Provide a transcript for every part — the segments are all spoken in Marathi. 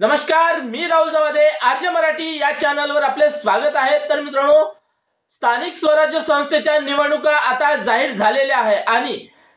नमस्कार, मी राहुल जवादे आर्य मराठी या चॅनलवर आपले स्वागत आहे। तर मित्रांनो, स्थानिक स्वराज्य संस्थेच्या निवडणुका आता जाहीर झालेल्या आहे आणि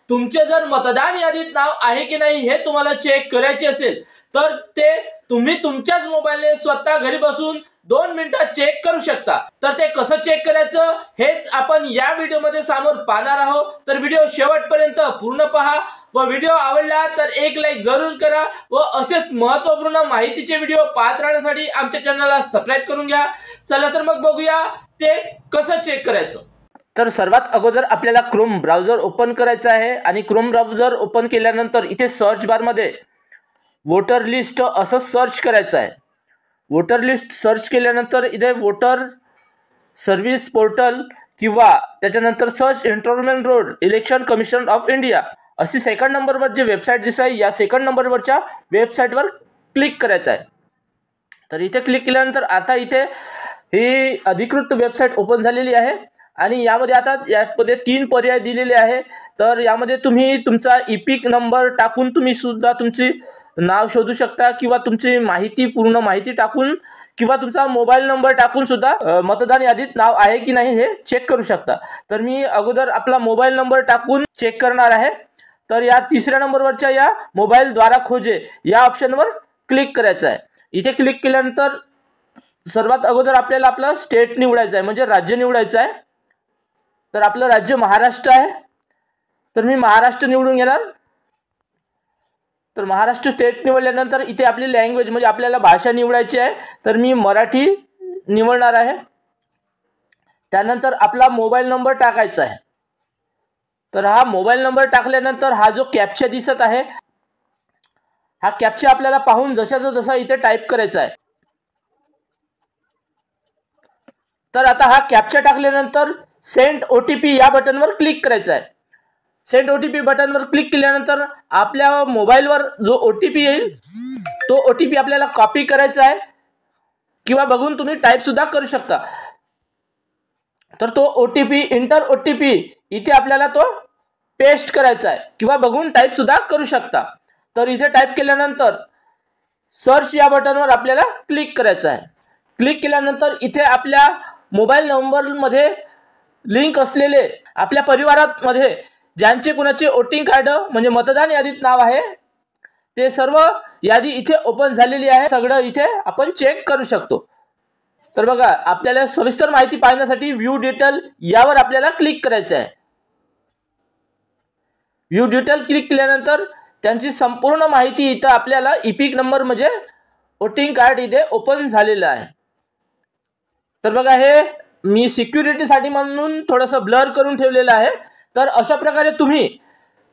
तुमचे जर मतदान यादीत नाव आहे की नाही हे तुम्हाला चेक करायचे असेल तर ते तुम्ही तुमच्याच मोबाईलने स्वतः घरी बसून 2 मिनिटात चेक करू शकता। तर ते कसं चेक करायचं हेच आपण या व्हिडिओमध्ये समोर पाहणार आहोत। तर व्हिडिओ शेवटपर्यंत पूर्ण पहा व व्हिडिओ आवडला तर एक लाईक जरूर करा व असेच महत्त्वपूर्ण माहितीचे व्हिडिओ पाहत राहण्यासाठी आमच्या चॅनलला सबस्क्राइब करून घ्या। चला तर मग बघूया ते कसं चेक करायचं। तर सर्वात अगोदर आपल्याला क्रोम ब्राउझर ओपन करायचा आहे आणि क्रोम ब्राउझर ओपन केल्यानंतर इथे सर्च बार मध्ये वोटर लिस्ट असं सर्च करायचं आहे। वोटर लिस्ट सर्च केल्यानंतर इथे वोटर सर्व्हिस पोर्टल किंवा त्याच्यानंतर search enrolment roll election commission of India अशी सेकंड नंबरवर जी वेबसाईट दिसत आहे या सेकंड नंबरवरच्या वेबसाईटवर क्लिक करायचं आहे। तर इथे क्लिक केल्यानंतर आता इथे ही अधिकृत वेबसाईट ओपन झालेली आहे आणि यामध्ये आता यामध्ये 3 पर्याय दिलेले आहे। तर यामध्ये तुम्ही तुमचा इपिक नंबर टाकून तुम्ही सुद्धा तुमची नाव शोधू शकता किंवा तुमची माहिती पूर्ण माहिती टाकून किंवा तुमचा मोबाईल नंबर टाकून सुद्धा मतदान यादीत नाव आहे की नाही हे चेक करू शकता। तर मी अगोदर आपला मोबाईल नंबर टाकून चेक करणार आहे। तर या 3ऱ्या नंबरवरच्या या मोबाईल द्वारा खोजे या ऑप्शनवर क्लिक करायचं आहे। इथे क्लिक केल्यानंतर सर्वात अगोदर आपल्याला आपला स्टेट निवडायचं आहे म्हणजे राज्य निवडायचं आहे। तर आपलं राज्य महाराष्ट्र आहे तर मी महाराष्ट्र निवडून घेणार। तर महाराष्ट्र स्टेट निवडल्यानंतर इथे आपली लँग्वेज म्हणजे आपल्याला भाषा निवडायची आहे तर मी मराठी निवडणार आहे। त्यानंतर आपला मोबाईल नंबर टाकायचा आहे। तर हा मोबाईल नंबर टाकल्यानंतर हा जो कॅप्चा दिसत आहे हा कॅप्चा आपल्याला पाहून जशाचा तसा इथे टाइप करायचा आहे। तर आता हा कॅप्चा टाकल्यानंतर सेंड ओटीपी या बटनवर क्लिक करायचं आहे। सेंड ओटीपी बटनवर क्लिक केल्यानंतर आपल्या मोबाईलवर जो ओटीपी येईल तो ओटीपी आपल्याला कॉपी करायचा आहे किंवा बघून तुम्ही टाइप सुद्धा करू शकता। तर तो ओटीपी इंटर ओटीपी इथे आपल्याला तो पेस्ट करायचा आहे किंवा बघून टाइप सुद्धा करू शकता। तर इथे टाइप केल्यानंतर सर्च या बटनवर आपल्याला क्लिक करायचं आहे। क्लिक केल्यानंतर इथे आपल्या मोबाईल नंबरमध्ये लिंक असलेले आपल्या परिवारामध्ये ज्यांचे कुणाचे वोटिंग कार्ड म्हणजे मतदान यादीत नाव आहे ते सर्व यादी इथे ओपन झालेली आहे। सगळं इथे आपण चेक करू शकतो। तर बघा आपल्याला सविस्तर माहिती पाहण्यासाठी व्ह्यू डिटेल यावर आपल्याला क्लिक करायचं आहे। व्ह्यू डिटेल क्लिक केल्यानंतर त्यांची संपूर्ण माहिती इथे आपल्याला इपिक नंबर म्हणजे वोटिंग कार्ड इथे ओपन झालेलं आहे। तर बघा हे मी सिक्युरिटीसाठी म्हणून थोडंसं ब्लर करून ठेवलेलं आहे। तर अशा प्रकारे तुम्ही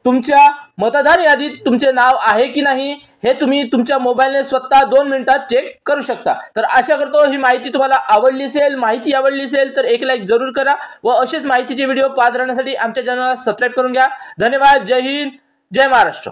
तुमच्या मतदार यादीत तुमचे नाव आहे की नाही हे तुम्ही तुमच्या मोबाईलने स्वतः 2 मिनिटात चेक करू शकता। तर आशा करतो ही माहिती तुम्हाला आवडली असेल। माहिती आवडली असेल तर एक लाईक जरूर करा व असेच माहितीचे व्हिडिओ पाहत राहण्यासाठी आमच्या चॅनलला सबस्क्राइब करून घ्या। धन्यवाद। जय हिंद, जय महाराष्ट्र।